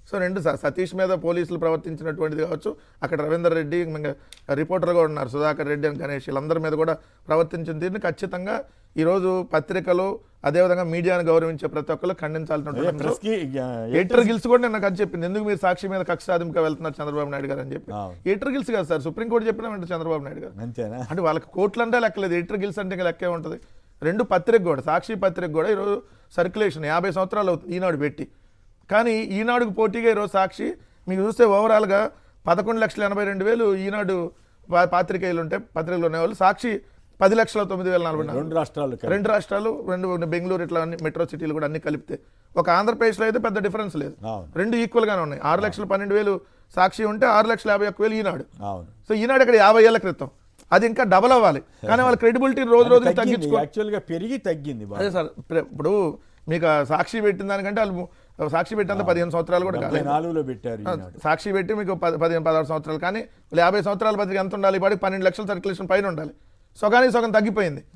So రెండు సతీష్ మీద పోలీసులు ప్రవర్తించినటువంటిది కావచ్చు, అక్కడ రవీందర్ రెడ్డి రిపోర్టర్ కూడా ఉన్నారు సుధాకర్ రెడ్డి అని గణేష్, వీళ్ళందరి మీద కూడా ప్రవర్తించిన తీరుని ఖచ్చితంగా ఈరోజు పత్రికలు అదేవిధంగా మీడియాను గౌరవించే ప్రతి ఒక్కరు ఖండించాల్సినటువంటి ఎడిటర్ గిల్స్ కూడా నేను అది చెప్పింది, ఎందుకు మీరు సాక్షి మీద కక్ష సాధింపుగా వెళ్తున్నారు చంద్రబాబు నాయుడు గారు అని చెప్పి. ఎడిటర్ గిల్స్ కాదు సార్, సుప్రీంకోర్టు చెప్పినా చంద్రబాబు నాయుడు గారు అంటే వాళ్ళకి కోర్టులు అంటే లెక్కలేదు, ఎడిటర్ గిల్స్ అంటే ఇంకా లెక్కే ఉంటుంది. రెండు పత్రిక కూడా, సాక్షి పత్రిక కూడా ఈరోజు సర్క్యులేషన్ 50 సంవత్సరాలు అవుతుంది ఈనాడు పెట్టి, కానీ ఈనాడుకు పోటీగా ఈరోజు సాక్షి మీకు చూస్తే ఓవరాల్గా 11,82,000 ఈనాడు పాత్రికేయులు ఉంటే పత్రికలు ఉండేవాళ్ళు, సాక్షి 10,09,040. రెండు రాష్ట్రాలు, రెండు బెంగళూరు, ఇట్లా అన్ని మెట్రో సిటీలు కూడా అన్ని కలిపితే ఒక ఆంధ్రప్రదేశ్లో అయితే పెద్ద డిఫరెన్స్ లేదు, రెండు ఈక్వల్గానే ఉన్నాయి. 6,12,000 సాక్షి ఉంటే 6,51,000 ఈనాడు. సో ఈనాడు ఇక్కడ 50 ఏళ్ల క్రితం, అది ఇంకా డబల్ అవ్వాలి, కానీ వాళ్ళ క్రెడిబిలిటీ రోజు రోజు తగ్గింది. అదే సార్, ఇప్పుడు మీకు సాక్షి పెట్టిన దానికంటే వాళ్ళు సాక్షి పెట్టినంత 15 సంవత్సరాలు కూడా కాలేదు, పెట్టారు సాక్షి పెట్టి మీకు 15-16 సంవత్సరాలు, కానీ 50 సంవత్సరాల పత్రిక ఎంత ఉండాలి, ఇప్పటికి 12 లక్షల సర్క్యులేషన్ పైన ఉండాలి, సగానికి సగం తగ్గిపోయింది.